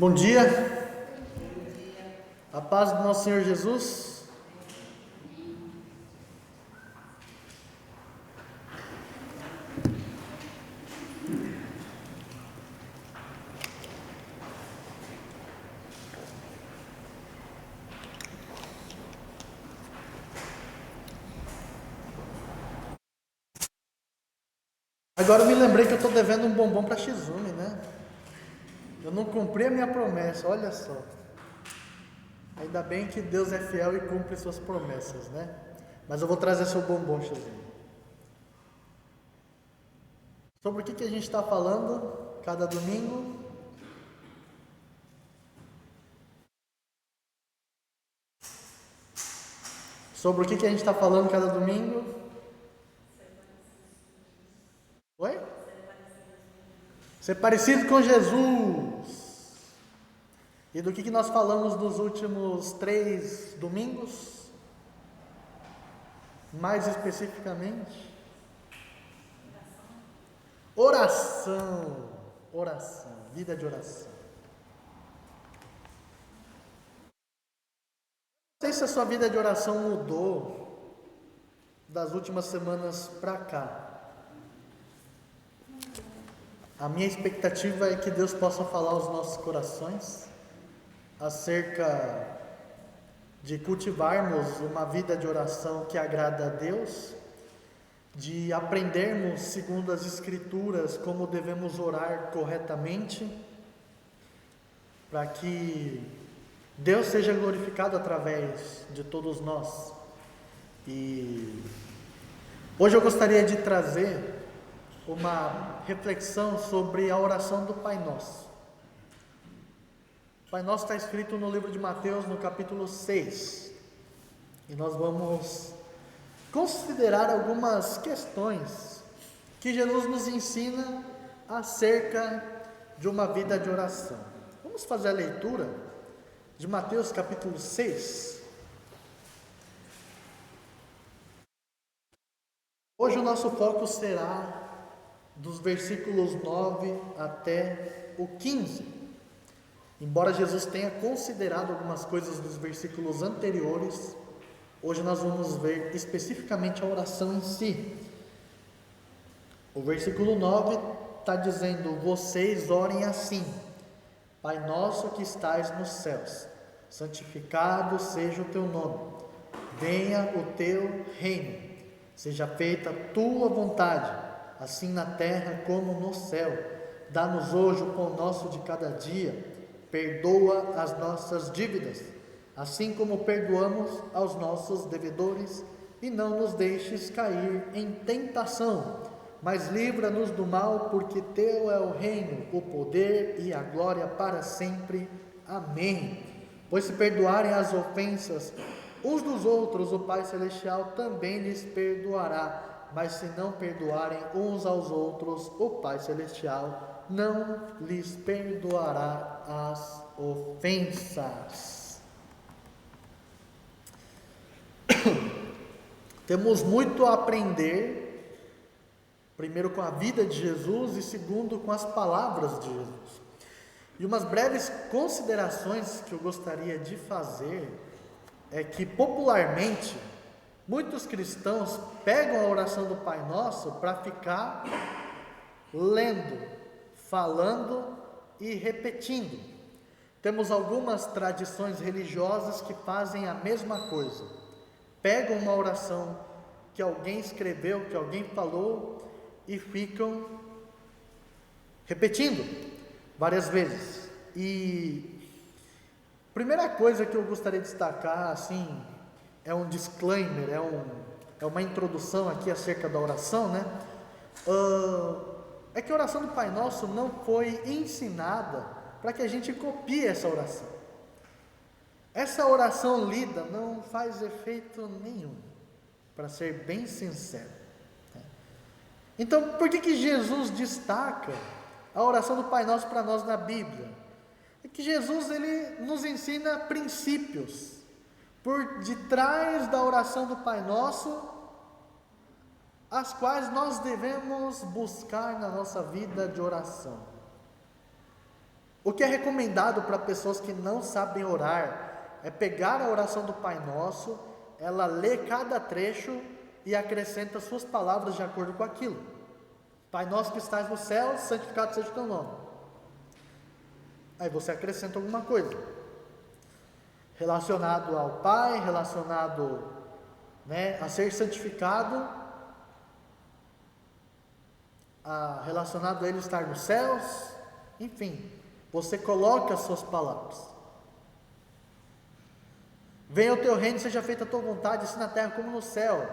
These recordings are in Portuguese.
Bom dia, a paz do nosso Senhor Jesus. Agora eu me lembrei que eu estou devendo um bombom para Shizumi, né? Eu não cumpri a minha promessa, olha só. Ainda bem que Deus é fiel e cumpre suas promessas, né? Mas eu vou trazer seu bombom, Shizumi. Sobre o que a gente está falando cada domingo? Sobre o que a gente está falando cada domingo? Oi? Ser parecido com Jesus. E do que nós falamos nos últimos 3 domingos? Mais especificamente? Oração. Oração. Vida de oração. Não sei se a sua vida de oração mudou das últimas semanas para cá. A minha expectativa é que Deus possa falar aos nossos corações acerca de cultivarmos uma vida de oração que agrada a Deus, de aprendermos segundo as Escrituras como devemos orar corretamente, para que Deus seja glorificado através de todos nós. E hoje eu gostaria de trazer uma reflexão sobre a oração do Pai Nosso. O Pai Nosso está escrito no livro de Mateus, no capítulo 6. E nós vamos considerar algumas questões que Jesus nos ensina acerca de uma vida de oração. Vamos fazer a leitura de Mateus capítulo 6. Hoje o nosso foco será dos versículos 9 até o 15. Embora Jesus tenha considerado algumas coisas dos versículos anteriores, hoje nós vamos ver especificamente a oração em si. O versículo 9 está dizendo: vocês orem assim: Pai nosso que estais nos céus, santificado seja o teu nome, venha o teu reino, seja feita a tua vontade, assim na terra como no céu. Dá-nos hoje o pão nosso de cada dia, perdoa as nossas dívidas, assim como perdoamos aos nossos devedores, e não nos deixes cair em tentação, mas livra-nos do mal, porque teu é o reino, o poder e a glória para sempre. Amém. Pois se perdoarem as ofensas uns dos outros, o Pai Celestial também lhes perdoará. Mas se não perdoarem uns aos outros, o Pai Celestial não lhes perdoará as ofensas. Temos muito a aprender, primeiro com a vida de Jesus e segundo com as palavras de Jesus. E umas breves considerações que eu gostaria de fazer é que popularmente muitos cristãos pegam a oração do Pai Nosso para ficar lendo, falando e repetindo. Temos algumas tradições religiosas que fazem a mesma coisa. Pegam uma oração que alguém escreveu, que alguém falou, e ficam repetindo várias vezes. E a primeira coisa que eu gostaria de destacar, assim, é um disclaimer, é uma introdução aqui acerca da oração, né? É que a oração do Pai Nosso não foi ensinada para que a gente copie essa oração. Essa oração lida não faz efeito nenhum, para ser bem sincero. Então, por que Jesus destaca a oração do Pai Nosso para nós na Bíblia? É que Jesus, ele nos ensina princípios por detrás da oração do Pai Nosso, as quais nós devemos buscar na nossa vida de oração. O que é recomendado para pessoas que não sabem orar é pegar a oração do Pai Nosso, ela lê cada trecho e acrescenta suas palavras de acordo com aquilo. Pai Nosso que estás no céu, santificado seja o teu nome. Aí você acrescenta alguma coisa relacionado ao Pai, relacionado, a ser santificado, relacionado a Ele estar nos céus, enfim, você coloca as suas palavras. Venha o teu reino, seja feita a tua vontade, assim na terra como no céu.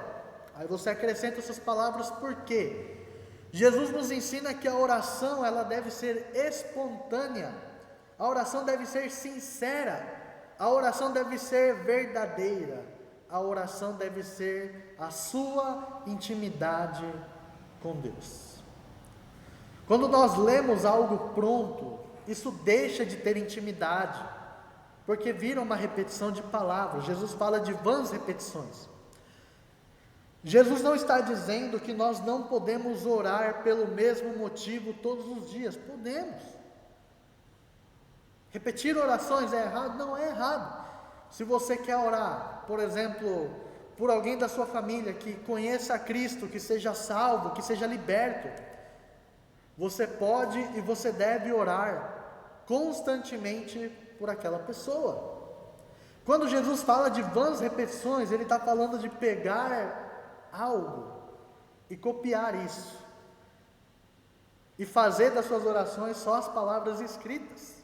Aí você acrescenta essas palavras, por quê? Jesus nos ensina que a oração, ela deve ser espontânea, a oração deve ser sincera, a oração deve ser verdadeira, a oração deve ser a sua intimidade com Deus. Quando nós lemos algo pronto, isso deixa de ter intimidade, porque vira uma repetição de palavras. Jesus fala de vãs repetições. Jesus não está dizendo que nós não podemos orar pelo mesmo motivo todos os dias. Podemos. Repetir orações é errado? Não é errado. Se você quer orar, por exemplo, por alguém da sua família que conheça a Cristo, que seja salvo, que seja liberto, você pode e você deve orar constantemente por aquela pessoa. Quando Jesus fala de vãs repetições, Ele está falando de pegar algo e copiar isso, e fazer das suas orações só as palavras escritas.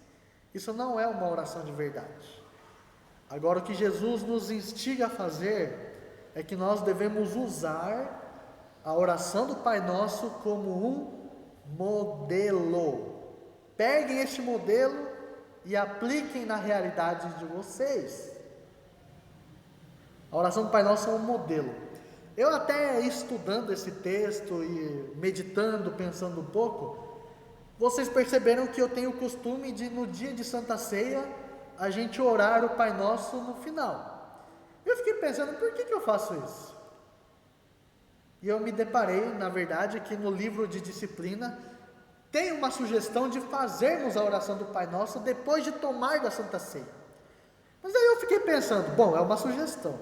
Isso não é uma oração de verdade. Agora, o que Jesus nos instiga a fazer é que nós devemos usar a oração do Pai Nosso como um modelo. Peguem este modelo e apliquem na realidade de vocês. A oração do Pai Nosso é um modelo. Eu até estudando esse texto e meditando, pensando um pouco, vocês perceberam que eu tenho o costume de, no dia de Santa Ceia, a gente orar o Pai Nosso no final. Eu fiquei pensando, por que eu faço isso? E eu me deparei, na verdade, que no livro de disciplina, tem uma sugestão de fazermos a oração do Pai Nosso depois de tomar da Santa Ceia. Mas aí eu fiquei pensando, bom, é uma sugestão.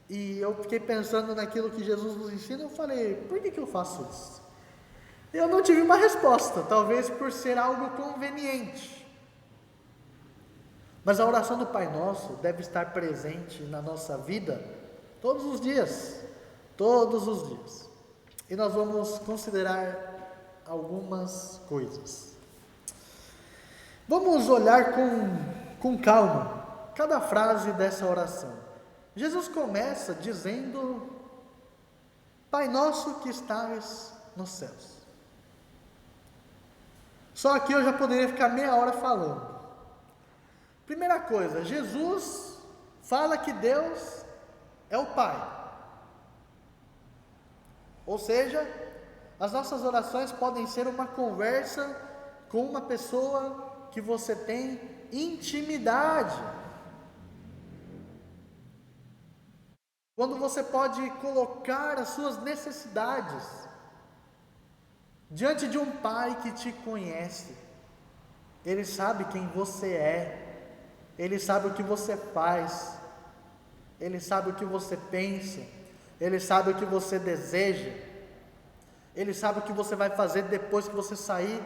E eu fiquei pensando naquilo que Jesus nos ensina, eu falei, por que eu faço isso? Eu não tive uma resposta, talvez por ser algo conveniente. Mas a oração do Pai Nosso deve estar presente na nossa vida todos os dias. Todos os dias. E nós vamos considerar algumas coisas. Vamos olhar com calma cada frase dessa oração. Jesus começa dizendo: Pai Nosso que estás nos céus. Só aqui eu já poderia ficar meia hora falando. Primeira coisa, Jesus fala que Deus é o Pai. Ou seja, as nossas orações podem ser uma conversa com uma pessoa que você tem intimidade. Quando você pode colocar as suas necessidades diante de um Pai que te conhece. Ele sabe quem você é, Ele sabe o que você faz, Ele sabe o que você pensa, Ele sabe o que você deseja, Ele sabe o que você vai fazer depois que você sair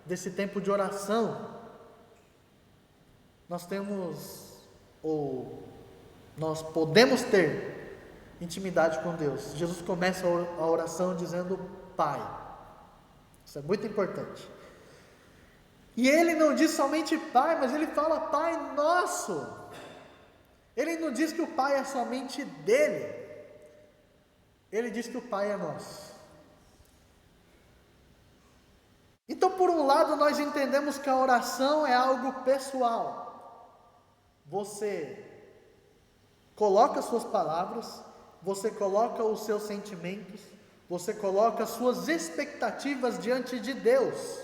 desse tempo de oração. Nós podemos ter intimidade com Deus. Jesus começa a oração dizendo Pai. Isso é muito importante. E Ele não diz somente Pai, mas Ele fala Pai Nosso. Ele não diz que o Pai é somente dele. Ele diz que o Pai é nosso. Então, por um lado, nós entendemos que a oração é algo pessoal. Você coloca as suas palavras, você coloca os seus sentimentos, você coloca as suas expectativas diante de Deus.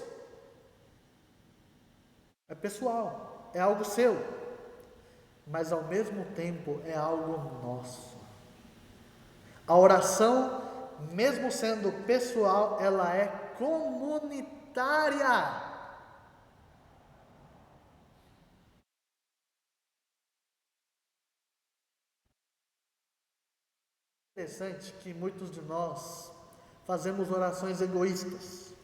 É pessoal, é algo seu, mas ao mesmo tempo é algo nosso. A oração, mesmo sendo pessoal, ela é comunitária. Interessante que muitos de nós fazemos orações egoístas.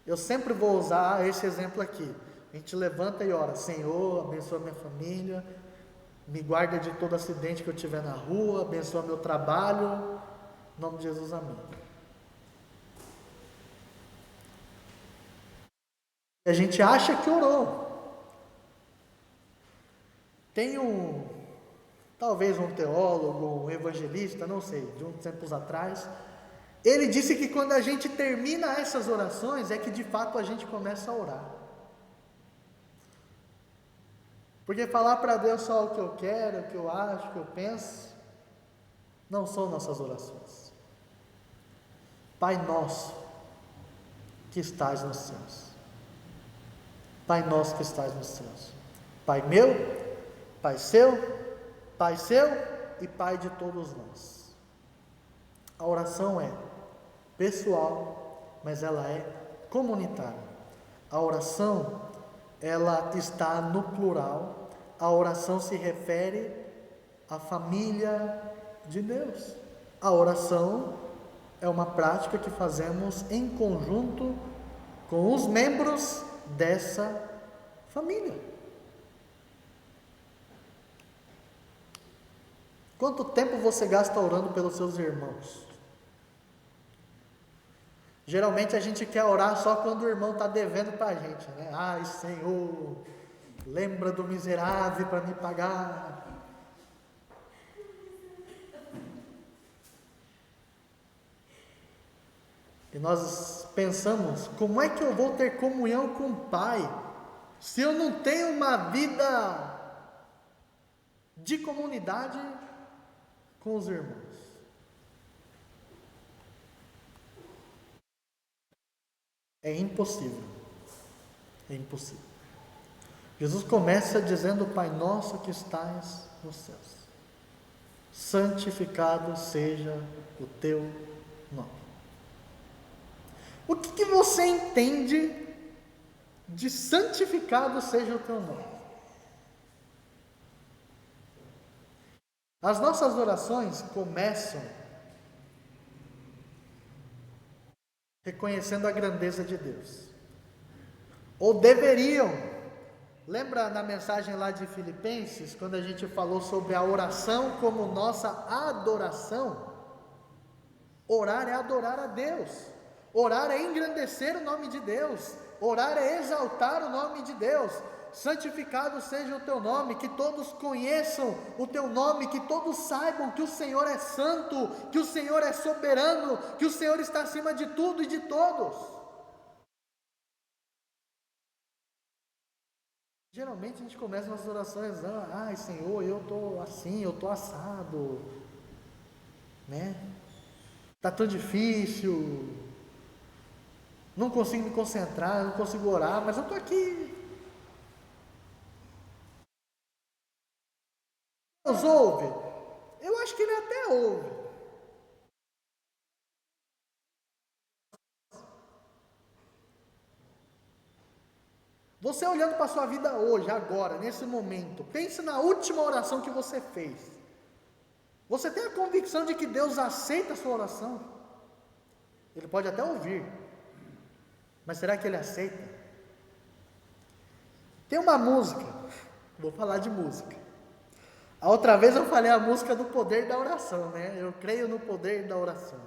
Eu sempre vou usar esse exemplo aqui. A gente levanta e ora: Senhor, abençoa minha família, me guarda de todo acidente que eu tiver na rua, abençoa meu trabalho, em nome de Jesus, amém. A gente acha que orou. Tem talvez um teólogo, um evangelista, não sei, de uns tempos atrás, ele disse que quando a gente termina essas orações, é que de fato a gente começa a orar. Porque falar para Deus só o que eu quero, o que eu acho, o que eu penso, não são nossas orações. Pai nosso, que estás nos céus. Pai nosso que estás nos céus. Pai meu, Pai seu e Pai de todos nós. A oração é pessoal, mas ela é comunitária. A oração, ela está no plural. A oração se refere à família de Deus. A oração é uma prática que fazemos em conjunto com os membros dessa família. Quanto tempo você gasta orando pelos seus irmãos? Geralmente a gente quer orar só quando o irmão está devendo para a gente, né? Ai, Senhor, lembra do miserável para me pagar. E nós pensamos: como é que eu vou ter comunhão com o Pai se eu não tenho uma vida de comunidade com os irmãos? É impossível. É impossível. Jesus começa dizendo: Pai nosso que estais nos céus, santificado seja o teu nome. O que você entende de santificado seja o teu nome? As nossas orações começam reconhecendo a grandeza de Deus, ou deveriam. Lembra na mensagem lá de Filipenses, quando a gente falou sobre a oração como nossa adoração? Orar é adorar a Deus, orar é engrandecer o nome de Deus, orar é exaltar o nome de Deus. Santificado seja o teu nome, que todos conheçam o teu nome, que todos saibam que o Senhor é santo, que o Senhor é soberano, que o Senhor está acima de tudo e de todos. Geralmente a gente começa nossas orações: ai Senhor, eu estou assim, eu estou assado, né? Está tão difícil, não consigo me concentrar, não consigo orar, mas eu estou aqui. Deus ouve? Eu acho que Ele até ouve. Você olhando para a sua vida hoje, agora, nesse momento, pense na última oração que você fez. Você tem a convicção de que Deus aceita a sua oração? Ele pode até ouvir, mas será que Ele aceita? Tem uma música, vou falar de música. A outra vez eu falei a música do poder da oração, né? Eu creio no poder da oração.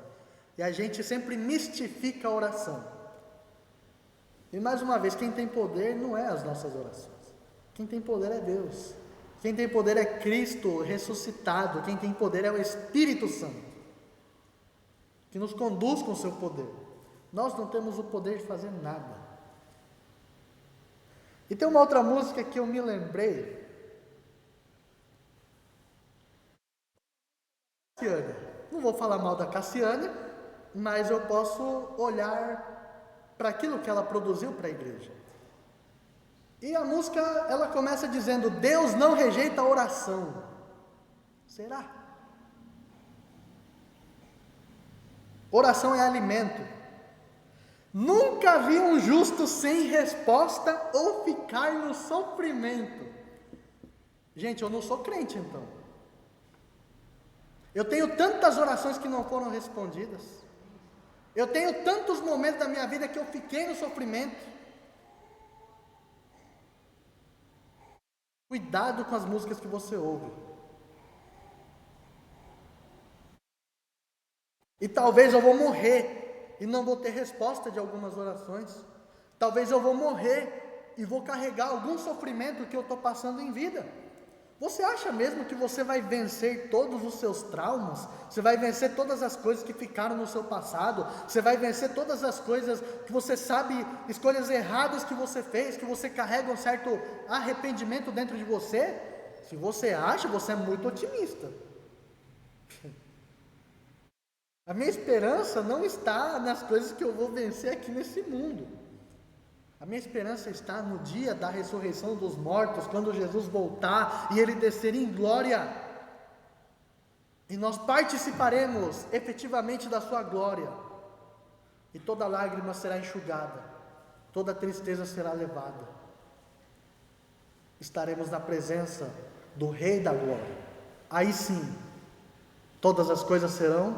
E a gente sempre mistifica a oração. E mais uma vez, quem tem poder não é as nossas orações. Quem tem poder é Deus. Quem tem poder é Cristo ressuscitado. Quem tem poder é o Espírito Santo, que nos conduz com o seu poder. Nós não temos o poder de fazer nada. E tem uma outra música que eu me lembrei. Cassiane. Não vou falar mal da Cassiane, mas eu posso olhar para aquilo que ela produziu para a igreja. E a música, ela começa dizendo: Deus não rejeita a oração. Será? Oração é alimento. Nunca vi um justo sem resposta ou ficar no sofrimento. Gente, eu não sou crente então. Eu tenho tantas orações que não foram respondidas. Eu tenho tantos momentos da minha vida que eu fiquei no sofrimento. Cuidado com as músicas que você ouve. E talvez eu vou morrer e não vou ter resposta de algumas orações. Talvez eu vou morrer e vou carregar algum sofrimento que eu estou passando em vida. Você acha mesmo que você vai vencer todos os seus traumas? Você vai vencer todas as coisas que ficaram no seu passado? Você vai vencer todas as coisas que você sabe, escolhas erradas que você fez, que você carrega um certo arrependimento dentro de você? Se você acha, você é muito otimista. A minha esperança não está nas coisas que eu vou vencer aqui nesse mundo. A minha esperança está no dia da ressurreição dos mortos, quando Jesus voltar e Ele descer em glória. E nós participaremos efetivamente da sua glória. E toda lágrima será enxugada, toda tristeza será levada. Estaremos na presença do Rei da glória. Aí sim, todas as coisas serão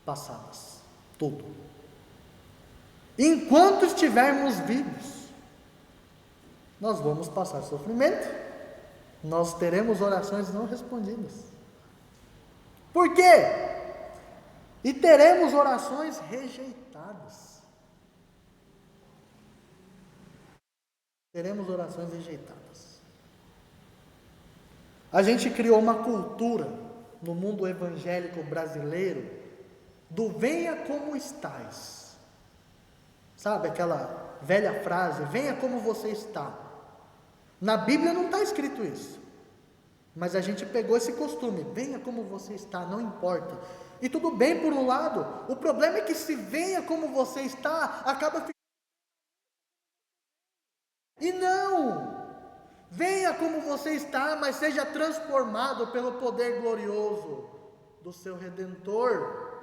passadas. Tudo. Enquanto estivermos vivos, nós vamos passar sofrimento, nós teremos orações não respondidas. Por quê? E teremos orações rejeitadas. Teremos orações rejeitadas. A gente criou uma cultura no mundo evangélico brasileiro do venha como estás. Sabe aquela velha frase, venha como você está. Na Bíblia não está escrito isso, mas a gente pegou esse costume, venha como você está, não importa. E tudo bem por um lado, o problema é que se venha como você está, acaba ficando... E não, venha como você está, mas seja transformado pelo poder glorioso do seu Redentor,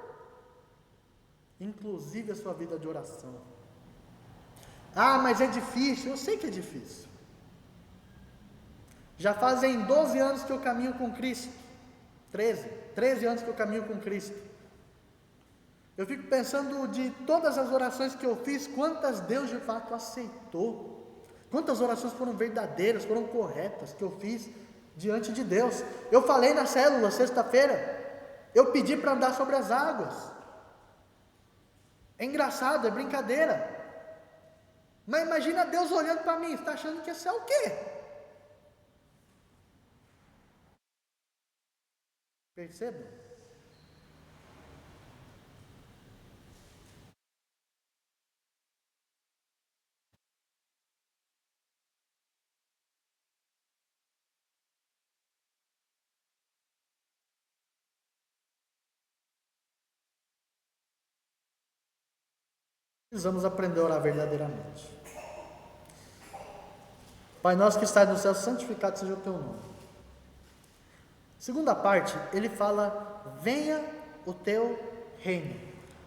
inclusive a sua vida de oração. Ah, mas é difícil, eu sei que é difícil. Já fazem 12 anos que eu caminho com Cristo, 13 anos que eu caminho com Cristo. Eu fico pensando de todas as orações que eu fiz, quantas Deus de fato aceitou, quantas orações foram verdadeiras, foram corretas, que eu fiz diante de Deus. Eu falei na célula, sexta-feira, eu pedi para andar sobre as águas. É engraçado, é brincadeira. Mas imagina Deus olhando para mim, está achando que isso é o quê? Perceba? Precisamos aprender a orar verdadeiramente. Pai nosso que estás no céu, santificado seja o teu nome. Segunda parte, ele fala, venha o teu reino,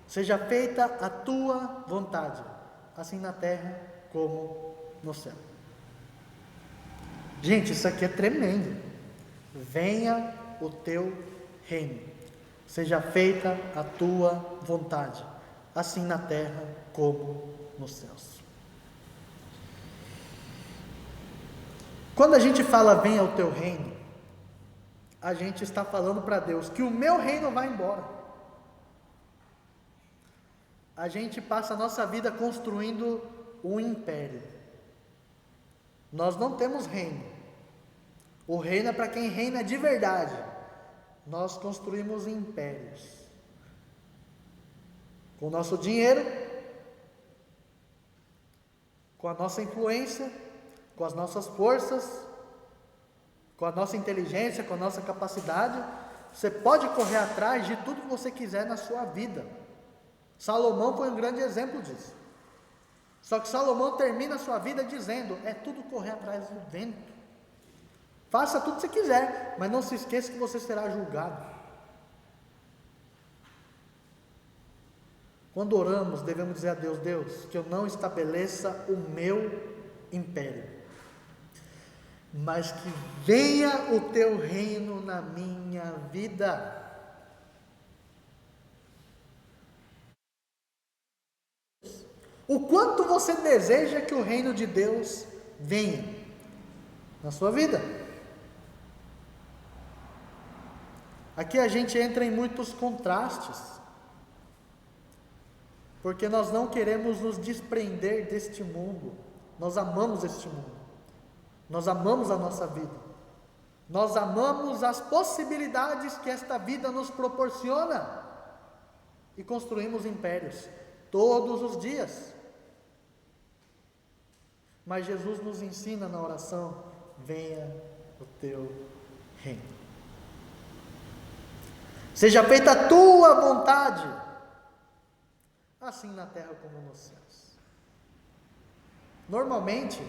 seja feita a tua vontade, assim na terra como no céu. Gente, isso aqui é tremendo. Venha o teu reino, seja feita a tua vontade, assim na terra como nos céus. Quando a gente fala venha o teu reino, a gente está falando para Deus que o meu reino vai embora. A gente passa a nossa vida construindo um império. Nós não temos reino. O reino é para quem reina de verdade. Nós construímos impérios. Com o nosso dinheiro, com a nossa influência, com as nossas forças, com a nossa inteligência, com a nossa capacidade, você pode correr atrás de tudo que você quiser na sua vida. Salomão foi um grande exemplo disso. Só que Salomão termina a sua vida dizendo, é tudo correr atrás do vento. Faça tudo que você quiser, mas não se esqueça que você será julgado. Quando oramos, devemos dizer a Deus, Deus, que eu não estabeleça o meu império, mas que venha o teu reino na minha vida. O quanto você deseja que o reino de Deus venha na sua vida. Aqui a gente entra em muitos contrastes, porque nós não queremos nos desprender deste mundo. Nós amamos este mundo, nós amamos a nossa vida, nós amamos as possibilidades que esta vida nos proporciona, e construímos impérios todos os dias. Mas Jesus nos ensina na oração: venha o teu reino. Seja feita a tua vontade, assim na terra como nos céus. Normalmente,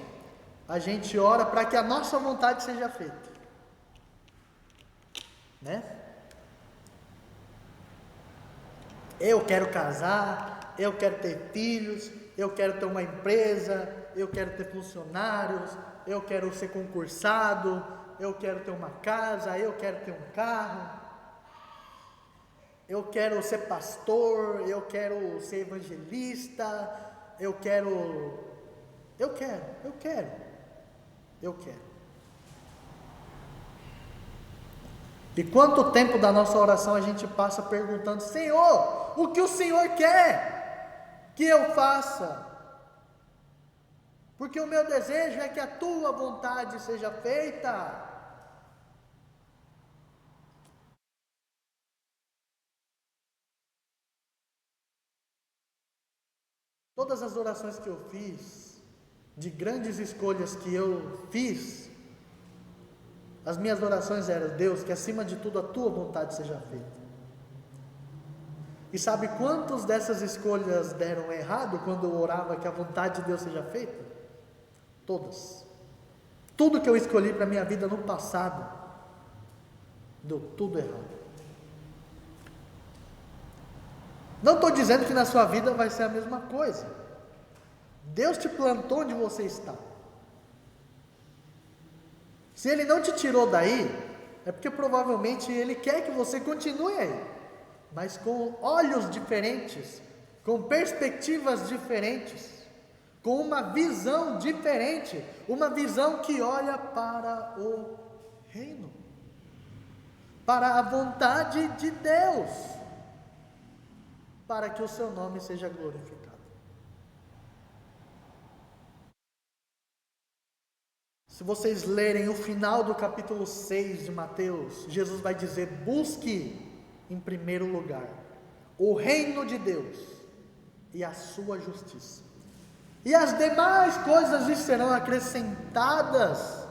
a gente ora para que a nossa vontade seja feita, né? Eu quero casar, eu quero ter filhos, eu quero ter uma empresa, eu quero ter funcionários, eu quero ser concursado, eu quero ter uma casa, eu quero ter um carro, eu quero ser pastor, eu quero ser evangelista, eu quero. E quanto tempo da nossa oração a gente passa perguntando: Senhor, o que o Senhor quer que eu faça? Porque o meu desejo é que a tua vontade seja feita. Todas as orações que eu fiz, de grandes escolhas que eu fiz, as minhas orações eram: Deus, que acima de tudo a tua vontade seja feita. E sabe quantas dessas escolhas deram errado quando eu orava que a vontade de Deus seja feita? Todas. Tudo que eu escolhi para a minha vida no passado, deu tudo errado. Não estou dizendo que na sua vida vai ser a mesma coisa. Deus te plantou onde você está. Se Ele não te tirou daí, é porque provavelmente Ele quer que você continue aí, mas com olhos diferentes, com perspectivas diferentes, com uma visão diferente, uma visão que olha para o reino, para a vontade de Deus, para que o seu nome seja glorificado. Se vocês lerem o final do capítulo 6 de Mateus, Jesus vai dizer: busque em primeiro lugar o reino de Deus e a sua justiça, e as demais coisas lhe serão acrescentadas.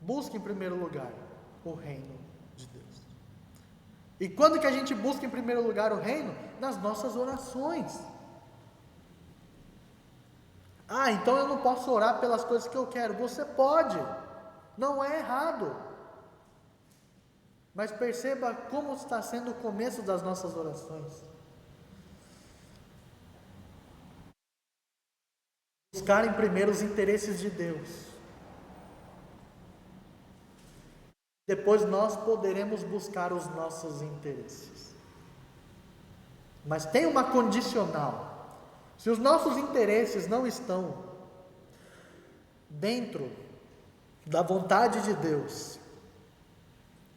Busque em primeiro lugar o reino de Deus. E quando que a gente busca em primeiro lugar o reino? Nas nossas orações. Ah, então eu não posso orar pelas coisas que eu quero. Você pode, não é errado. Mas perceba como está sendo o começo das nossas orações. Buscarem primeiro os interesses de Deus. Depois nós poderemos buscar os nossos interesses. Mas tem uma condicional. Se os nossos interesses não estão dentro da vontade de Deus,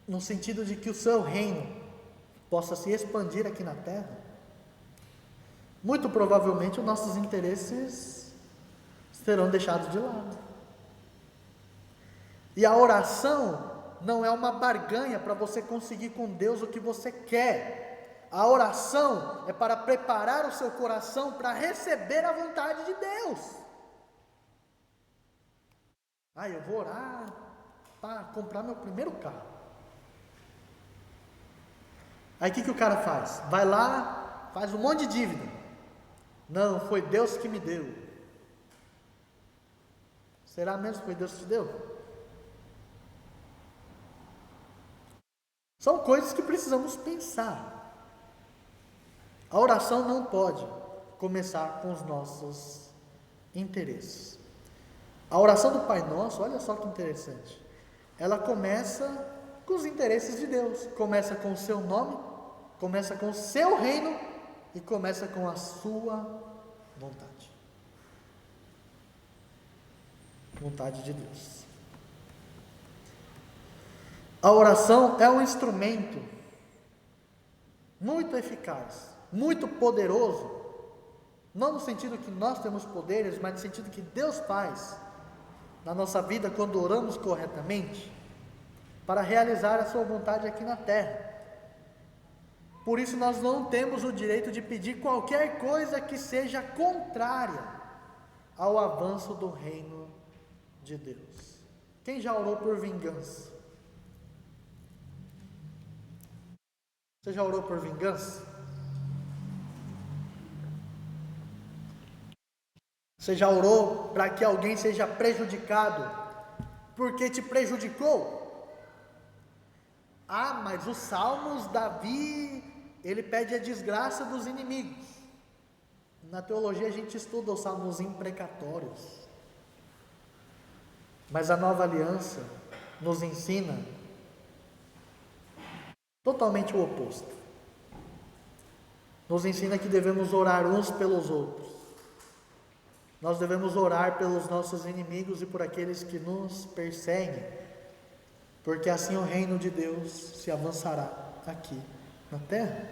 no sentido de que o seu reino possa se expandir aqui na terra, muito provavelmente os nossos interesses serão deixados de lado. E a oração não é uma barganha para você conseguir com Deus o que você quer. A oração é para preparar o seu coração para receber a vontade de Deus. Eu vou orar para comprar meu primeiro carro. Aí o que o cara faz? Vai lá, faz um monte de dívida. Não, foi Deus que me deu. Será mesmo que foi Deus que te deu? São coisas que precisamos pensar. A oração não pode começar com os nossos interesses. A oração do Pai Nosso, olha só que interessante, ela começa com os interesses de Deus, começa com o seu nome, começa com o seu reino e começa com a sua vontade. Vontade de Deus. A oração é um instrumento muito eficaz, muito poderoso, não no sentido que nós temos poderes, mas no sentido que Deus faz na nossa vida quando oramos corretamente, para realizar a sua vontade aqui na terra. Por isso nós não temos o direito de pedir qualquer coisa que seja contrária ao avanço do reino de Deus. Quem já orou por vingança? Você já orou por vingança? Você já orou para que alguém seja prejudicado porque te prejudicou? Ah, mas os Salmos, Davi, ele pede a desgraça dos inimigos. Na teologia a gente estuda os Salmos imprecatórios. Mas a Nova Aliança nos ensina totalmente o oposto. Nos ensina que devemos orar uns pelos outros. Nós devemos orar pelos nossos inimigos e por aqueles que nos perseguem, porque assim o reino de Deus se avançará aqui na terra.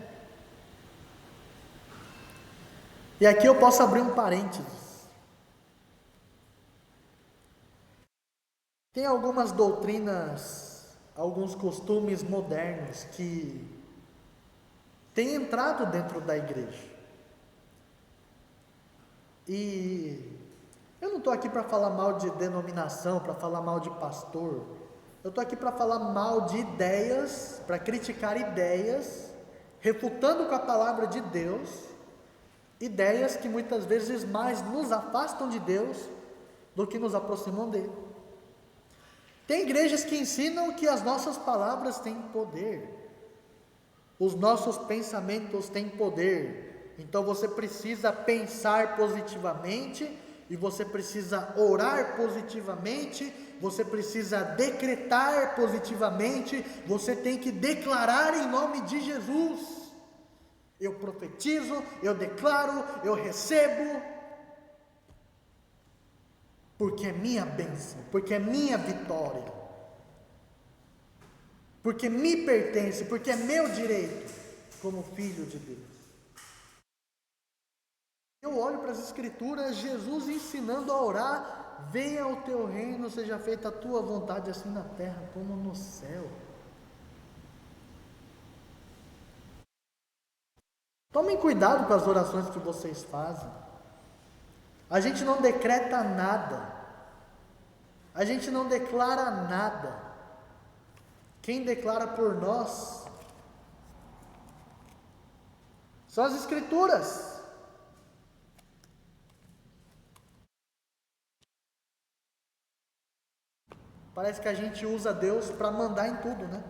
E aqui eu posso abrir um parênteses. Tem algumas doutrinas, alguns costumes modernos que têm entrado dentro da igreja. E eu não estou aqui para falar mal de denominação, para falar mal de pastor. Eu estou aqui para falar mal de ideias, para criticar ideias, refutando com a palavra de Deus, ideias que muitas vezes mais nos afastam de Deus do que nos aproximam dele. Tem igrejas que ensinam que as nossas palavras têm poder, os nossos pensamentos têm poder. Então você precisa pensar positivamente, e você precisa orar positivamente, você precisa decretar positivamente, você tem que declarar em nome de Jesus. Eu profetizo, eu declaro, eu recebo, porque é minha bênção, porque é minha vitória, porque me pertence, porque é meu direito como filho de Deus. Eu olho para as Escrituras, Jesus ensinando a orar: venha o teu reino, seja feita a tua vontade, assim na terra como no céu. Tomem cuidado com as orações que vocês fazem. A gente não decreta nada, a gente não declara nada. Quem declara por nós são as Escrituras. Parece que a gente usa Deus para mandar em tudo, né?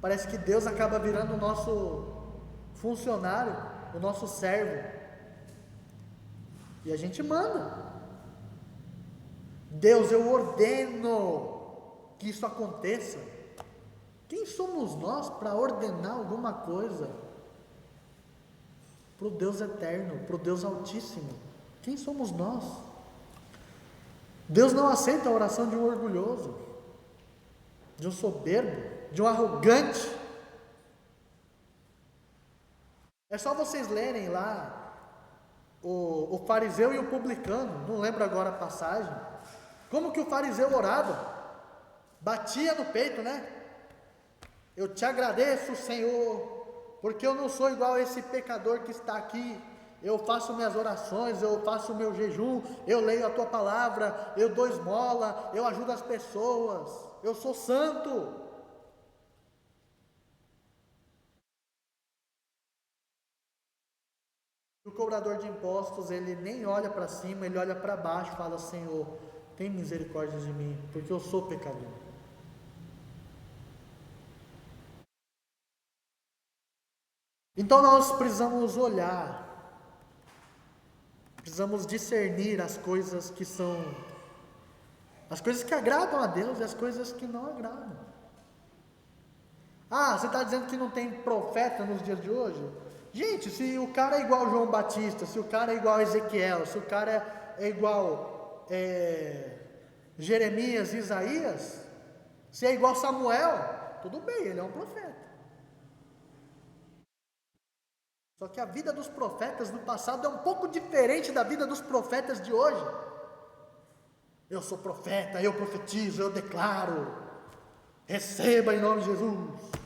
Parece que Deus acaba virando o nosso funcionário, o nosso servo. E a gente manda. Deus, eu ordeno que isso aconteça. Quem somos nós para ordenar alguma coisa para o Deus eterno, para o Deus altíssimo? Quem somos nós? Deus não aceita a oração de um orgulhoso, de um soberbo, de um arrogante. É só vocês lerem lá o fariseu e o publicano, não lembro agora a passagem, como que o fariseu orava, batia no peito, né? Eu te agradeço, Senhor, porque eu não sou igual a esse pecador que está aqui. Eu faço minhas orações, eu faço o meu jejum, eu leio a tua palavra, eu dou esmola, eu ajudo as pessoas, eu sou santo. O cobrador de impostos, ele nem olha para cima, ele olha para baixo e fala: Senhor, tem misericórdia de mim, porque eu sou pecador. Então nós precisamos olhar, precisamos discernir as coisas que são, as coisas que agradam a Deus e as coisas que não agradam. Ah, você está dizendo que não tem profeta nos dias de hoje? Gente, se o cara é igual João Batista, se o cara é igual Ezequiel, se o cara é igual Jeremias, Isaías, se é igual Samuel, tudo bem, ele é um profeta. Só que a vida dos profetas do passado é um pouco diferente da vida dos profetas de hoje. Eu sou profeta, eu profetizo, eu declaro, receba em nome de Jesus.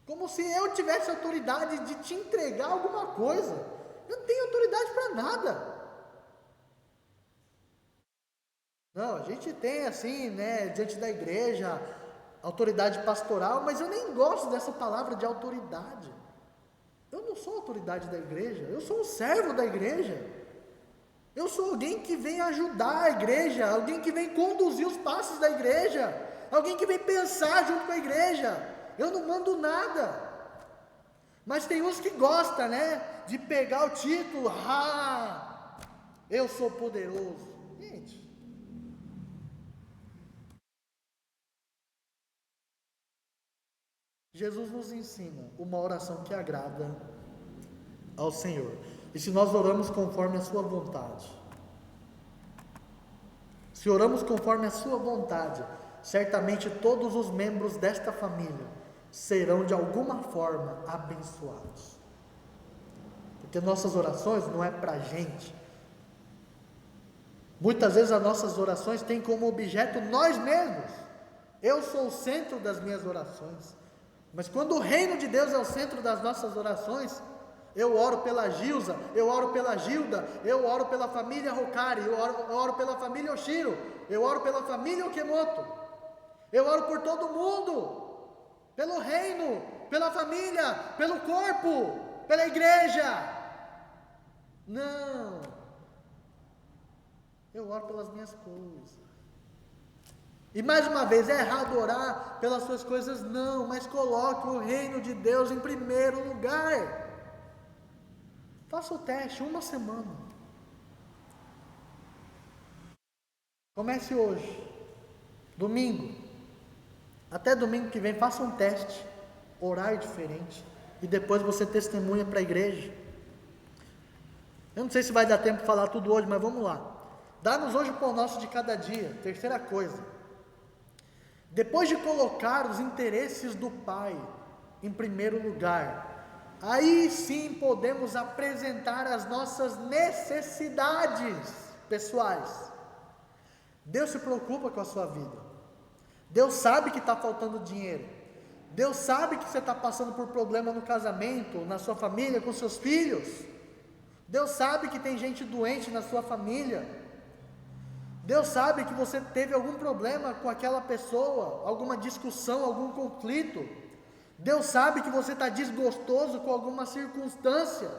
Como se eu tivesse autoridade de te entregar alguma coisa. Eu não tenho autoridade para nada. Não, a gente tem assim, né, diante da igreja, autoridade pastoral, mas eu nem gosto dessa palavra de autoridade. Eu não sou autoridade da igreja, eu sou um servo da igreja. Eu sou alguém que vem ajudar a igreja, alguém que vem conduzir os passos da igreja, alguém que vem pensar junto com a igreja. Eu não mando nada. Mas tem uns que gostam, né, de pegar o título, eu sou poderoso. Gente, Jesus nos ensina uma oração que agrada ao Senhor. E se nós oramos conforme a sua vontade, se oramos conforme a sua vontade, certamente todos os membros desta família serão de alguma forma abençoados. Porque nossas orações não é para a gente. Muitas vezes as nossas orações têm como objeto nós mesmos. Eu sou o centro das minhas orações. Mas quando o reino de Deus é o centro das nossas orações, eu oro pela Gilza, eu oro pela Gilda, eu oro pela família Rocari, eu oro pela família Oshiro, eu oro pela família Okemoto, eu oro por todo mundo, pelo reino, pela família, pelo corpo, pela igreja. Não, eu oro pelas minhas coisas. E mais uma vez, é errado orar pelas suas coisas? Não, mas coloque o reino de Deus em primeiro lugar. Faça o teste, uma semana. Comece hoje, domingo. Até domingo que vem, faça um teste. Orar diferente. E depois você testemunha para a igreja. Eu não sei se vai dar tempo de falar tudo hoje, mas vamos lá. Dá-nos hoje o pão nosso de cada dia. Terceira coisa. Depois de colocar os interesses do Pai em primeiro lugar, aí sim podemos apresentar as nossas necessidades pessoais. Deus se preocupa com a sua vida. Deus sabe que está faltando dinheiro. Deus sabe que você está passando por problema no casamento, na sua família, com seus filhos. Deus sabe que tem gente doente na sua família. Deus sabe que você teve algum problema com aquela pessoa, alguma discussão, algum conflito. Deus sabe que você está desgostoso com alguma circunstância.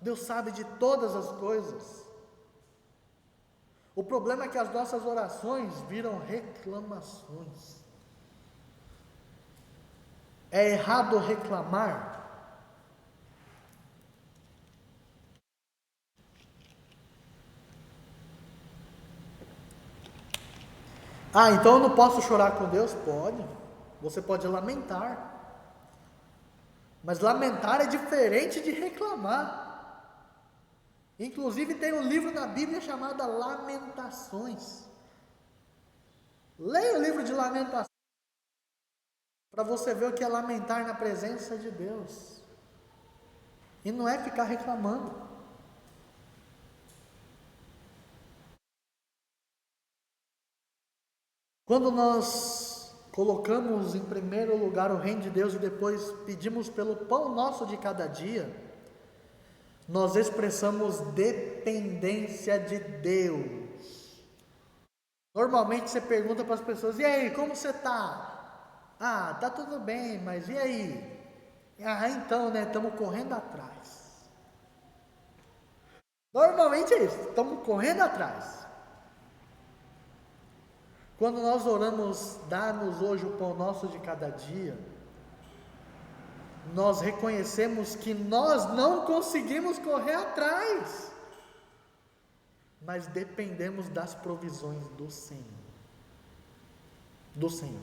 Deus sabe de todas as coisas. O problema é que as nossas orações viram reclamações. É errado reclamar? Então eu não posso chorar com Deus? Pode. Você pode lamentar. Mas lamentar é diferente de reclamar. Inclusive tem um livro na Bíblia chamado Lamentações. Leia o livro de Lamentações para você ver o que é lamentar na presença de Deus. E não é ficar reclamando. Quando nós colocamos em primeiro lugar o reino de Deus e depois pedimos pelo pão nosso de cada dia, nós expressamos dependência de Deus. Normalmente você pergunta para as pessoas: e aí, como você está? Tá tudo bem, mas e aí? Então, né, estamos correndo atrás. Normalmente é isso, estamos correndo atrás. Quando nós oramos, dá-nos hoje o pão nosso de cada dia, nós reconhecemos que nós não conseguimos correr atrás, mas dependemos das provisões do Senhor. Do Senhor.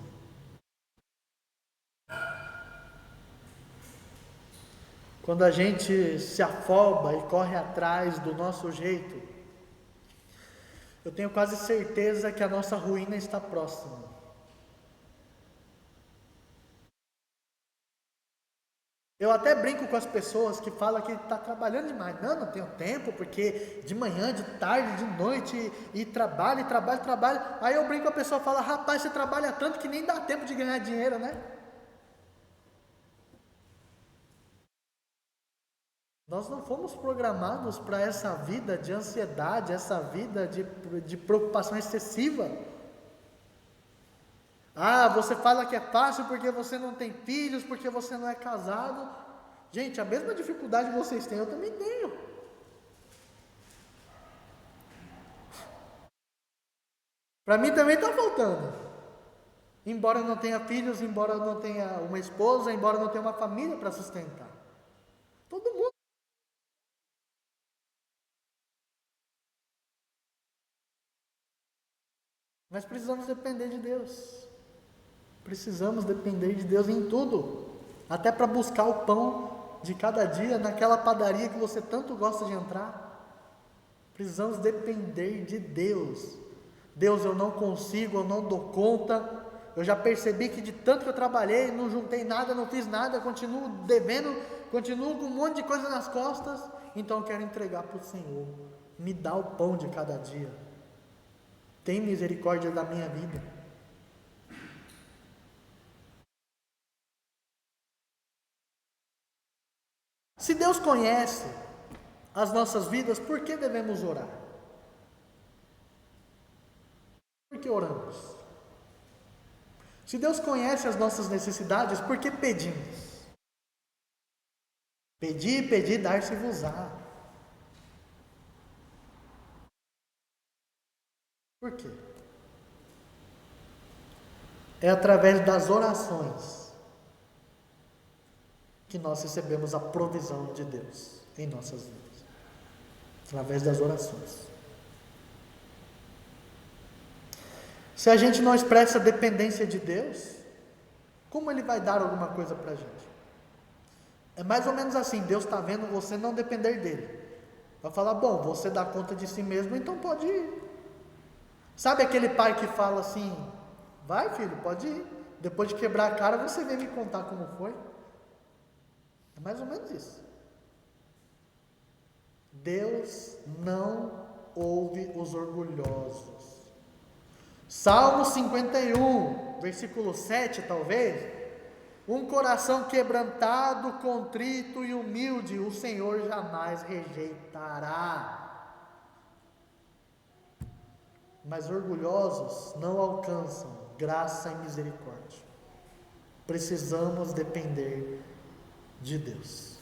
quando a gente se afoba e corre atrás do nosso jeito, eu tenho quase certeza que a nossa ruína está próxima. Eu até brinco com as pessoas que falam que está trabalhando demais. Não tenho tempo, porque de manhã, de tarde, de noite, e trabalho. Aí eu brinco com a pessoa e falo, rapaz, você trabalha tanto que nem dá tempo de ganhar dinheiro, né? Nós não fomos programados para essa vida de ansiedade, essa vida de preocupação excessiva. Você fala que é fácil porque você não tem filhos, porque você não é casado. Gente, a mesma dificuldade que vocês têm, eu também tenho. Para mim também está faltando. Embora eu não tenha filhos, embora eu não tenha uma esposa, embora eu não tenha uma família para sustentar. Todo mundo. Mas precisamos depender de Deus. Precisamos depender de Deus em tudo. Até para buscar o pão de cada dia naquela padaria que você tanto gosta de entrar. Precisamos depender de Deus. Deus, eu não consigo, eu não dou conta. Eu já percebi que de tanto que eu trabalhei, não juntei nada, não fiz nada, continuo devendo, continuo com um monte de coisa nas costas. Então eu quero entregar para o Senhor. Me dá o pão de cada dia. Tem misericórdia da minha vida. Se Deus conhece as nossas vidas, por que devemos orar? Por que oramos? Se Deus conhece as nossas necessidades, por que pedimos? Pedi, dar-se-vos-á. Por quê? É através das orações que nós recebemos a provisão de Deus em nossas vidas. Através das orações. Se a gente não expressa dependência de Deus, como Ele vai dar alguma coisa para a gente? É mais ou menos assim, Deus está vendo você não depender dEle. Vai falar, bom, você dá conta de si mesmo, então pode ir. Sabe aquele pai que fala assim, vai filho, pode ir. Depois de quebrar a cara, você vem me contar como foi. É mais ou menos isso. Deus não ouve os orgulhosos. Salmo 51, versículo 7 talvez. Um coração quebrantado, contrito e humilde, o Senhor jamais rejeitará. Mas orgulhosos não alcançam graça e misericórdia. Precisamos depender de Deus.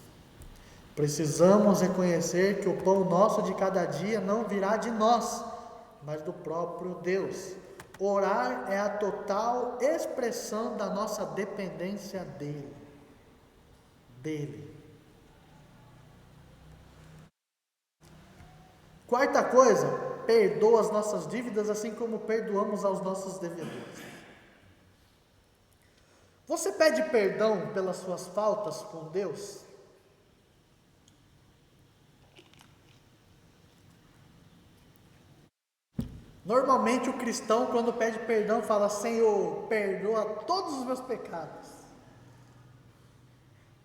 Precisamos reconhecer que o pão nosso de cada dia não virá de nós, mas do próprio Deus. Orar é a total expressão da nossa dependência dEle. Quarta coisa, perdoa as nossas dívidas assim como perdoamos aos nossos devedores. Você pede perdão pelas suas faltas com Deus? Normalmente o cristão, quando pede perdão, fala, Senhor, perdoa todos os meus pecados.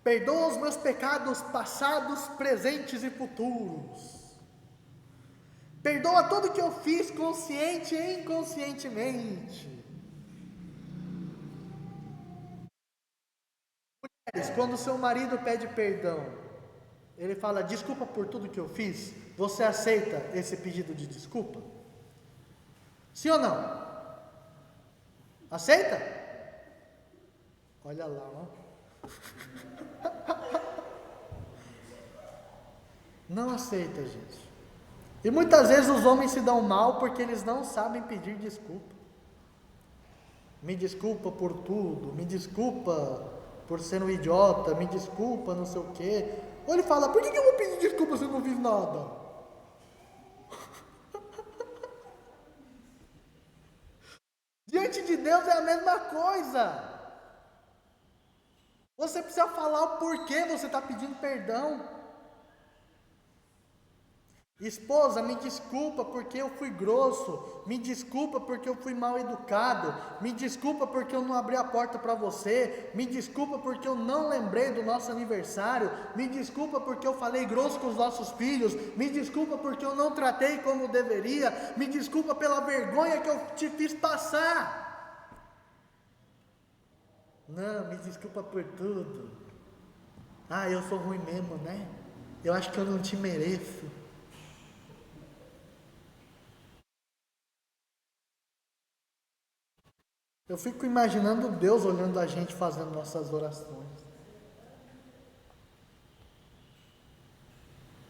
Perdoa os meus pecados passados, presentes e futuros. Perdoa tudo que eu fiz, consciente e inconscientemente. Mulheres, quando seu marido pede perdão, ele fala, desculpa por tudo que eu fiz, você aceita esse pedido de desculpa? Sim ou não? Aceita? Olha lá, ó. Não aceita, gente. E muitas vezes os homens se dão mal porque eles não sabem pedir desculpa. Me desculpa por tudo, me desculpa por ser um idiota, me desculpa não sei o quê. Ou ele fala, por que eu vou pedir desculpa se eu não fiz nada? Diante de Deus é a mesma coisa. Você precisa falar o porquê você está pedindo perdão. Esposa, me desculpa porque eu fui grosso, me desculpa porque eu fui mal educado, me desculpa porque eu não abri a porta para você, me desculpa porque eu não lembrei do nosso aniversário, me desculpa porque eu falei grosso com os nossos filhos, me desculpa porque eu não tratei como deveria, me desculpa pela vergonha que eu te fiz passar. Não, me desculpa por tudo. Ah, eu sou ruim mesmo, né? Eu acho que eu não te mereço. Eu fico imaginando Deus olhando a gente fazendo nossas orações.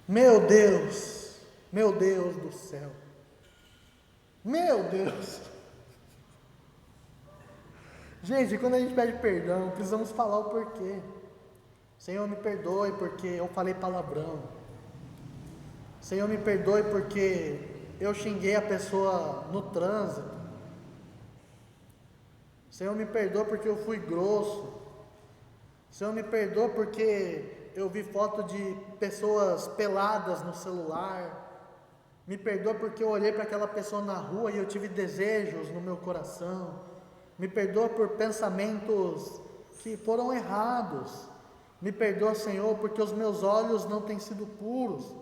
Meu Deus do céu, meu Deus. Gente, quando a gente pede perdão, precisamos falar o porquê. Senhor, me perdoe porque eu falei palavrão. Senhor, me perdoe porque eu xinguei a pessoa no trânsito. Senhor, me perdoa porque eu fui grosso. Senhor, me perdoa porque eu vi foto de pessoas peladas no celular. Me perdoa porque eu olhei para aquela pessoa na rua e eu tive desejos no meu coração. Me perdoa por pensamentos que foram errados. Me perdoa, Senhor, porque os meus olhos não têm sido puros.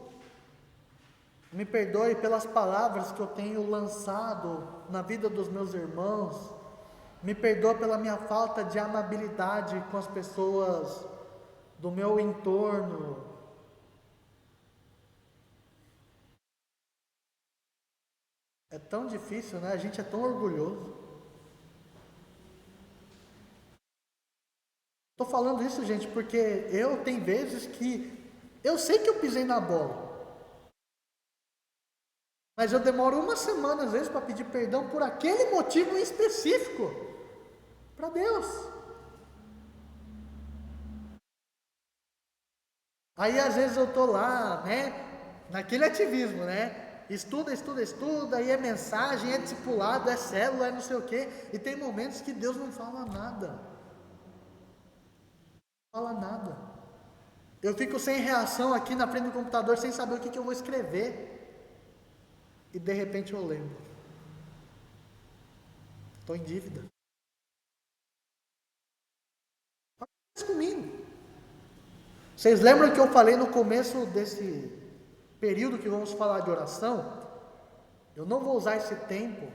Me perdoe pelas palavras que eu tenho lançado na vida dos meus irmãos. Me perdoa pela minha falta de amabilidade com as pessoas do meu entorno. É tão difícil, né? A gente é tão orgulhoso. Estou falando isso, gente, porque eu tenho vezes que eu sei que eu pisei na bola. Mas eu demoro uma semana, às vezes, para pedir perdão por aquele motivo específico. Para Deus. Aí às vezes eu estou lá, né, naquele ativismo, né, estuda, aí é mensagem, é discipulado, é célula, é não sei o quê, e tem momentos que Deus não fala nada, não fala nada, eu fico sem reação aqui na frente do computador, sem saber o que eu vou escrever, e de repente eu lembro, estou em dívida. Comigo. Vocês lembram que eu falei no começo desse período que vamos falar de oração? Eu não vou usar esse tempo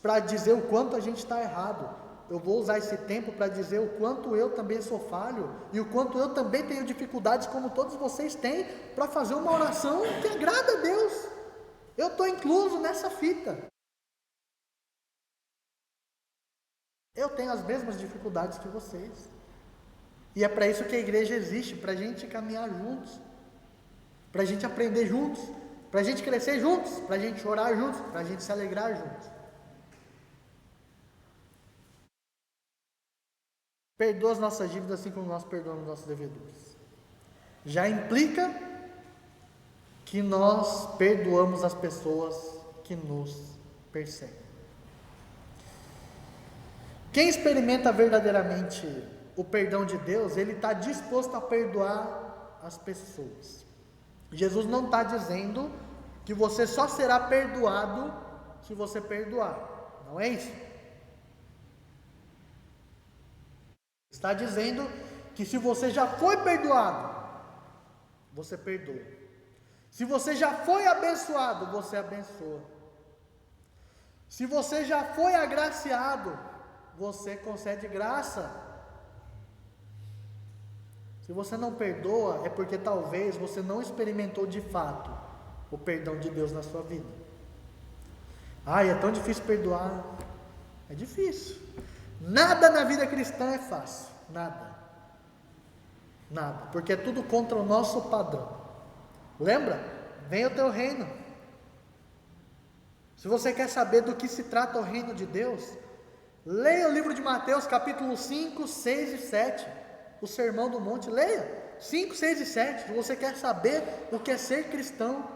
para dizer o quanto a gente está errado. Eu vou usar esse tempo para dizer o quanto eu também sou falho e o quanto eu também tenho dificuldades, como todos vocês têm, para fazer uma oração que agrada a Deus. Eu estou incluso nessa fita. Eu tenho as mesmas dificuldades que vocês. E é para isso que a igreja existe, para a gente caminhar juntos, para a gente aprender juntos, para a gente crescer juntos, para a gente orar juntos, para a gente se alegrar juntos. Perdoa as nossas dívidas assim como nós perdoamos nossos devedores. Já implica que nós perdoamos as pessoas que nos perseguem. Quem experimenta verdadeiramente o perdão de Deus, ele está disposto a perdoar as pessoas. Jesus não está dizendo que você só será perdoado se você perdoar, não é isso. Está dizendo que se você já foi perdoado, você perdoa. Se você já foi abençoado, você abençoa. Se você já foi agraciado, você concede graça. Se você não perdoa, é porque talvez você não experimentou de fato o perdão de Deus na sua vida. Ai, é tão difícil perdoar. É difícil. Nada na vida cristã é fácil. Nada. Nada. Porque é tudo contra o nosso padrão. Lembra? Venha o teu reino. Se você quer saber do que se trata o reino de Deus, leia o livro de Mateus, capítulo 5, 6 e 7. O Sermão do Monte, leia 5, 6 e 7, se você quer saber o que é ser cristão,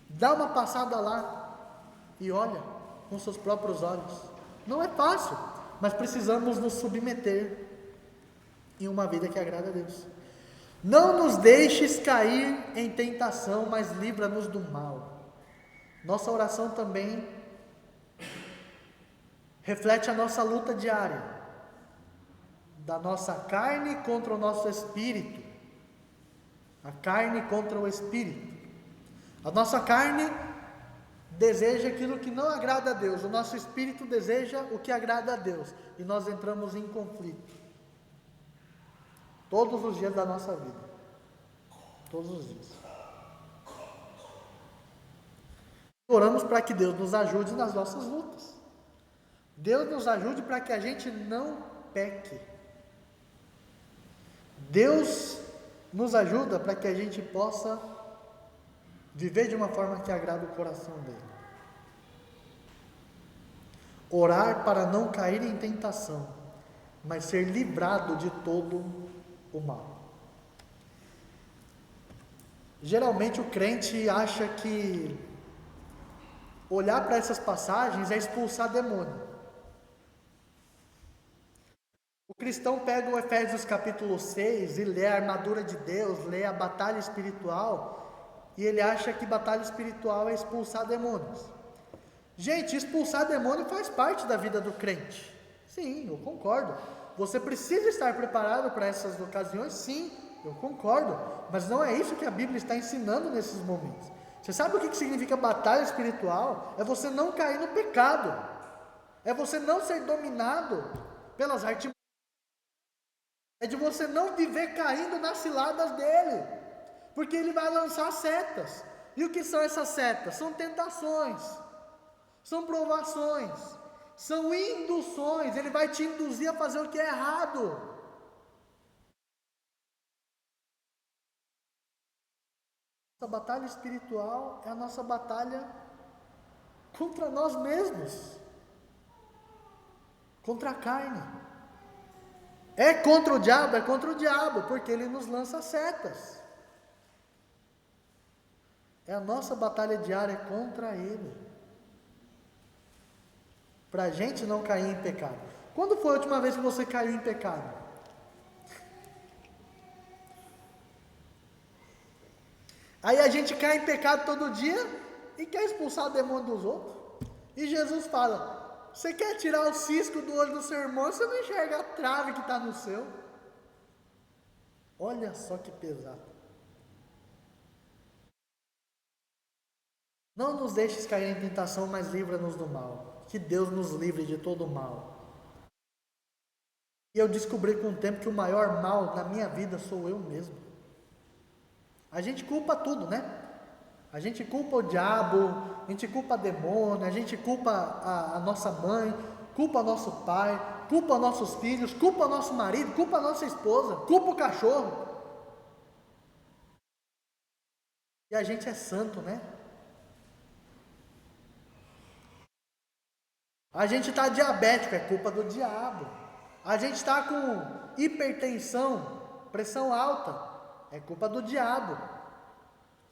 dá uma passada lá, e olha, com seus próprios olhos, não é fácil, mas precisamos nos submeter, em uma vida que agrada a Deus. Não nos deixes cair em tentação, mas livra-nos do mal. Nossa oração também reflete a nossa luta diária, da nossa carne contra o nosso espírito, a carne contra o espírito. A nossa carne deseja aquilo que não agrada a Deus, o nosso espírito deseja o que agrada a Deus, e nós entramos em conflito, todos os dias da nossa vida, todos os dias. Oramos para que Deus nos ajude nas nossas lutas, Deus nos ajude para que a gente não peque, Deus nos ajuda para que a gente possa viver de uma forma que agrada o coração dele. Orar para não cair em tentação, mas ser livrado de todo o mal. Geralmente o crente acha que olhar para essas passagens é expulsar demônio. O cristão pega o Efésios capítulo 6 e lê a armadura de Deus, lê a batalha espiritual, e ele acha que batalha espiritual é expulsar demônios. Gente, expulsar demônio faz parte da vida do crente. Sim, eu concordo. Você precisa estar preparado para essas ocasiões? Sim, eu concordo. Mas não é isso que a Bíblia está ensinando nesses momentos. Você sabe o que significa batalha espiritual? É você não cair no pecado. É você não ser dominado pelas artimanhas. É de você não viver caindo nas ciladas dele. Porque ele vai lançar setas. E o que são essas setas? São tentações. São provações. São induções. Ele vai te induzir a fazer o que é errado. A batalha espiritual é a nossa batalha contra nós mesmos. Contra a carne. É contra o diabo, porque ele nos lança setas. É a nossa batalha diária contra ele, para a gente não cair em pecado. Quando foi a última vez que você caiu em pecado? Aí a gente cai em pecado todo dia e quer expulsar o demônio dos outros. E Jesus fala: você quer tirar o cisco do olho do seu irmão, você não enxerga a trave que está no seu. Olha só que pesado. Não nos deixes cair em tentação, mas livra-nos do mal. Que Deus nos livre de todo o mal. E eu descobri com o tempo que o maior mal na minha vida sou eu mesmo. A gente culpa tudo, né? A gente culpa o diabo, a gente culpa demônio, a gente culpa a nossa mãe, culpa nosso pai, culpa nossos filhos, culpa nosso marido, culpa nossa esposa, culpa o cachorro. E a gente é santo, né? A gente está diabético, é culpa do diabo. A gente está com hipertensão, pressão alta, é culpa do diabo.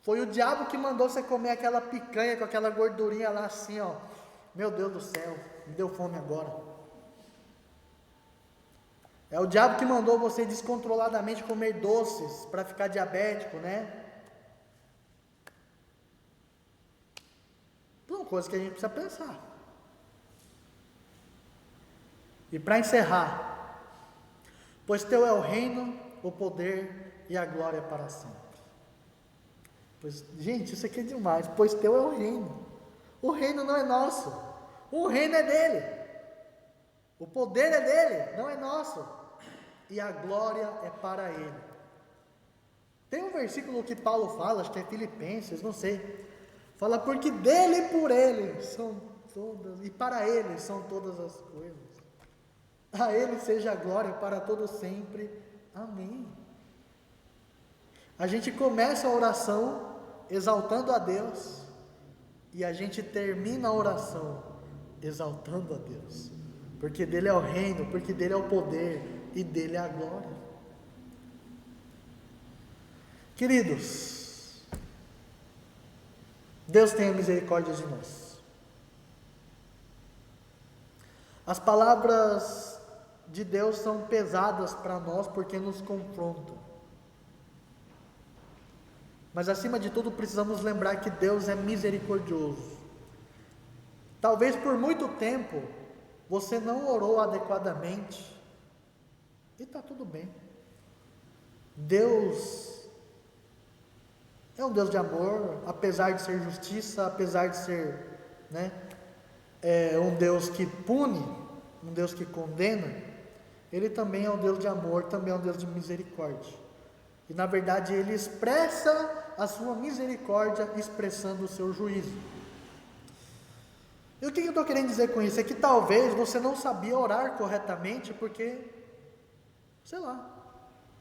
Foi o diabo que mandou você comer aquela picanha com aquela gordurinha lá assim, ó. Meu Deus do céu, me deu fome agora. É o diabo que mandou você descontroladamente comer doces para ficar diabético, né? São coisas que a gente precisa pensar. E para encerrar, pois teu é o reino, o poder e a glória para sempre. Pois, gente, isso aqui é demais. Pois teu é o reino. O reino não é nosso. O reino é dele. O poder é dele, não é nosso. E a glória é para ele. Tem um versículo que Paulo fala, acho que é Filipenses, não sei. Fala, porque dele e por ele são todas, e para ele são todas as coisas. A ele seja a glória para todo sempre. Amém. A gente começa a oração exaltando a Deus e a gente termina a oração exaltando a Deus, porque dele é o reino, porque dele é o poder e dele é a glória. Queridos, Deus tenha misericórdia de nós. As palavras de Deus são pesadas para nós porque nos confrontam. Mas acima de tudo precisamos lembrar que Deus é misericordioso. Talvez por muito tempo você não orou adequadamente, e está tudo bem. Deus é um Deus de amor, apesar de ser justiça, apesar de ser, um Deus que pune, um Deus que condena. Ele também é um Deus de amor, também é um Deus de misericórdia. E na verdade Ele expressa a sua misericórdia expressando o seu juízo. E o que eu estou querendo dizer com isso? É que talvez você não sabia orar corretamente porque, sei lá,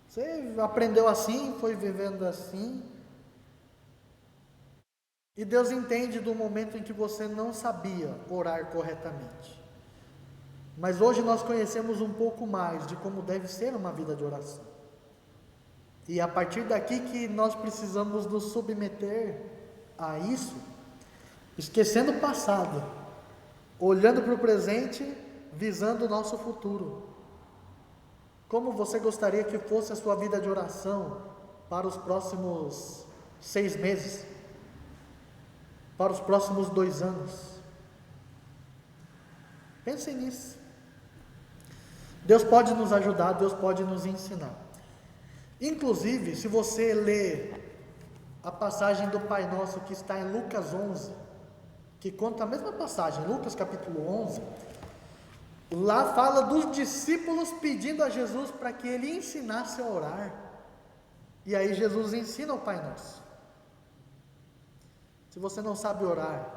você aprendeu assim, foi vivendo assim. E Deus entende do momento em que você não sabia orar corretamente. Mas hoje nós conhecemos um pouco mais de como deve ser uma vida de oração. E a partir daqui que nós precisamos nos submeter a isso, esquecendo o passado, olhando para o presente, visando o nosso futuro. Como você gostaria que fosse a sua vida de oração para os próximos 6 meses? Para os próximos 2 anos? Pensem nisso. Deus pode nos ajudar, Deus pode nos ensinar. Inclusive, se você ler a passagem do Pai Nosso que está em Lucas 11, que conta a mesma passagem, Lucas capítulo 11, lá fala dos discípulos pedindo a Jesus para que Ele ensinasse a orar, e aí Jesus ensina o Pai Nosso. Se você não sabe orar,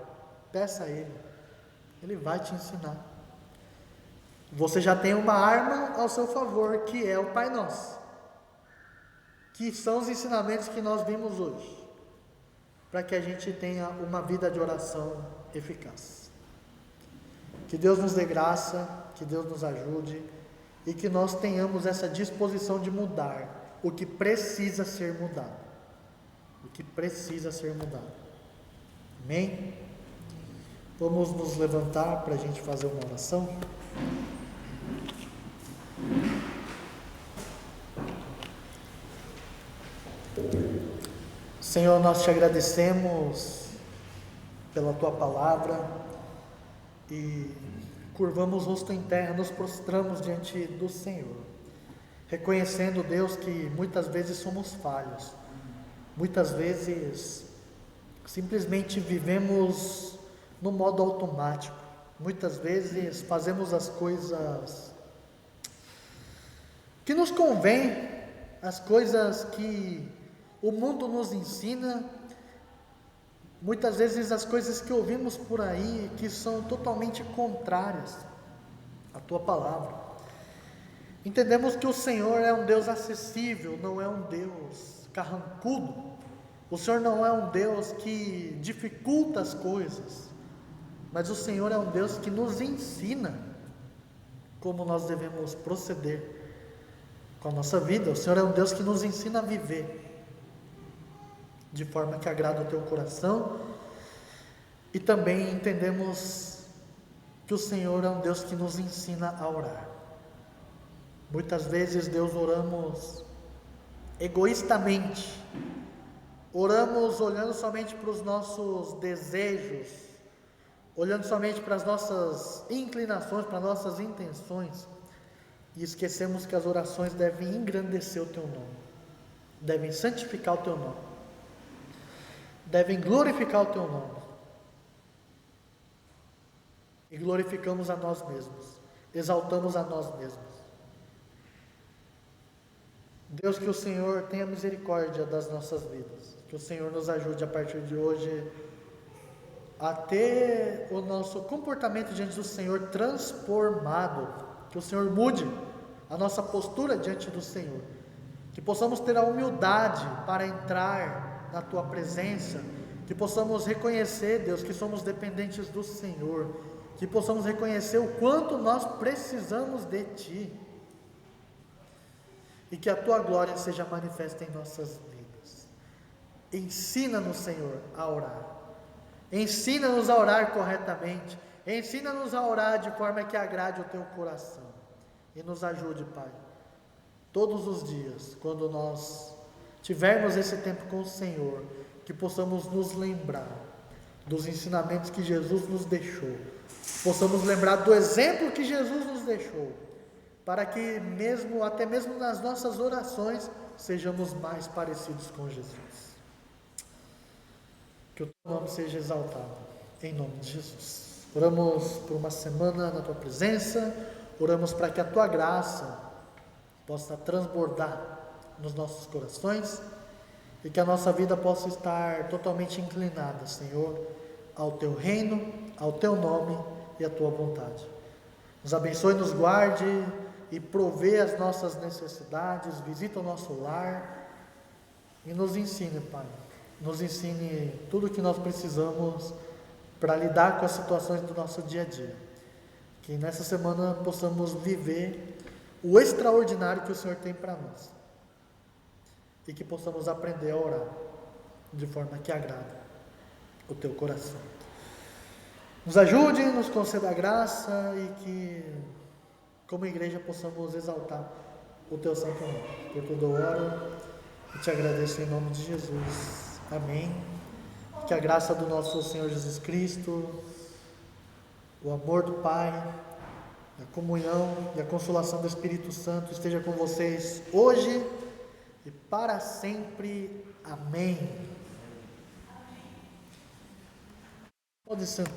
peça a Ele, Ele vai te ensinar. Você já tem uma arma ao seu favor, que é o Pai Nosso, que são os ensinamentos que nós vimos hoje, para que a gente tenha uma vida de oração eficaz. Que Deus nos dê graça, que Deus nos ajude, e que nós tenhamos essa disposição de mudar o que precisa ser mudado. O que precisa ser mudado. Amém? Vamos nos levantar para a gente fazer uma oração. Senhor, nós te agradecemos pela Tua palavra e curvamos o rosto em terra, nos prostramos diante do Senhor, reconhecendo, Deus, que muitas vezes somos falhos, muitas vezes simplesmente vivemos no modo automático, muitas vezes fazemos as coisas que nos convém, as coisas que o mundo nos ensina, muitas vezes as coisas que ouvimos por aí, que são totalmente contrárias à Tua palavra. Entendemos que o Senhor é um Deus acessível, não é um Deus carrancudo. O Senhor não é um Deus que dificulta as coisas, mas o Senhor é um Deus que nos ensina como nós devemos proceder com a nossa vida. O Senhor é um Deus que nos ensina a viver de forma que agrada ao Teu coração, e também entendemos que o Senhor é um Deus que nos ensina a orar. Muitas vezes, Deus, oramos egoístamente, oramos olhando somente para os nossos desejos, olhando somente para as nossas inclinações, para as nossas intenções, e esquecemos que as orações devem engrandecer o Teu nome, devem santificar o Teu nome, devem glorificar o Teu nome, e glorificamos a nós mesmos, exaltamos a nós mesmos. Deus, que o Senhor tenha misericórdia das nossas vidas, que o Senhor nos ajude a partir de hoje a ter o nosso comportamento diante do Senhor transformado, que o Senhor mude a nossa postura diante do Senhor, que possamos ter a humildade para entrar na Tua presença, que possamos reconhecer, Deus, que somos dependentes do Senhor, que possamos reconhecer o quanto nós precisamos de Ti, e que a Tua glória seja manifesta em nossas vidas. Ensina-nos, Senhor, a orar, ensina-nos a orar corretamente, ensina-nos a orar de forma que agrade o Teu coração, E nos ajude, Pai, todos os dias, quando nós tivermos esse tempo com o Senhor, que possamos nos lembrar dos ensinamentos que Jesus nos deixou, possamos lembrar do exemplo que Jesus nos deixou, para que até mesmo nas nossas orações, sejamos mais parecidos com Jesus. Que o teu nome seja exaltado, em nome de Jesus. Oramos por uma semana na tua presença, oramos para que a tua graça possa transbordar nos nossos corações e que a nossa vida possa estar totalmente inclinada, Senhor, ao teu reino, ao teu nome e à tua vontade. Nos abençoe, nos guarde e provê as nossas necessidades, visita o nosso lar e nos ensine, Pai. Nos ensine tudo o que nós precisamos para lidar com as situações do nosso dia a dia. Que nessa semana possamos viver o extraordinário que o Senhor tem para nós. E que possamos aprender a orar de forma que agrada o teu coração. Nos ajude, nos conceda a graça e que, como igreja, possamos exaltar o teu santo nome. Por tudo eu oro e te agradeço em nome de Jesus. Amém. Que a graça do nosso Senhor Jesus Cristo, o amor do Pai, a comunhão e a consolação do Espírito Santo esteja com vocês hoje e para sempre. Amém. Pode sentar.